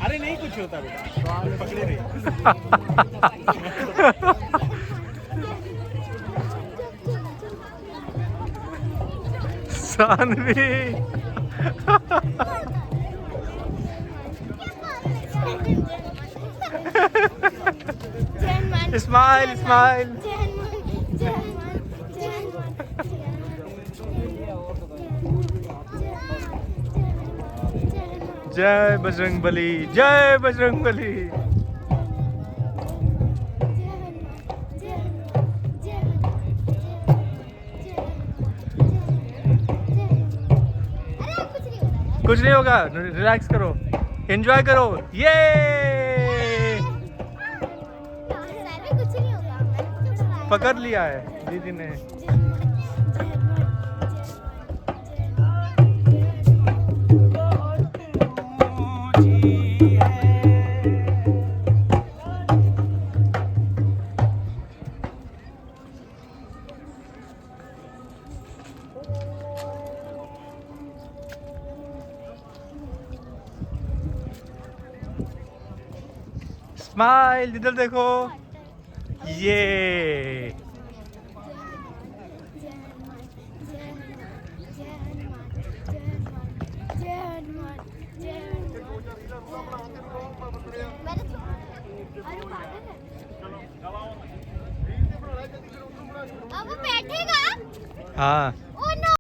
अरे नहीं कुछ होता बेटा, पकड़े रहे। Saanvi smile smile. जय बजरंगबली, जय बजरंगबली। कुछ नहीं होगा, रिलैक्स करो, एंजॉय करो। ये पकड़ लिया है दीदी ने। स्माइल, इधर देखो। ये अब वो बैठेगा। हाँ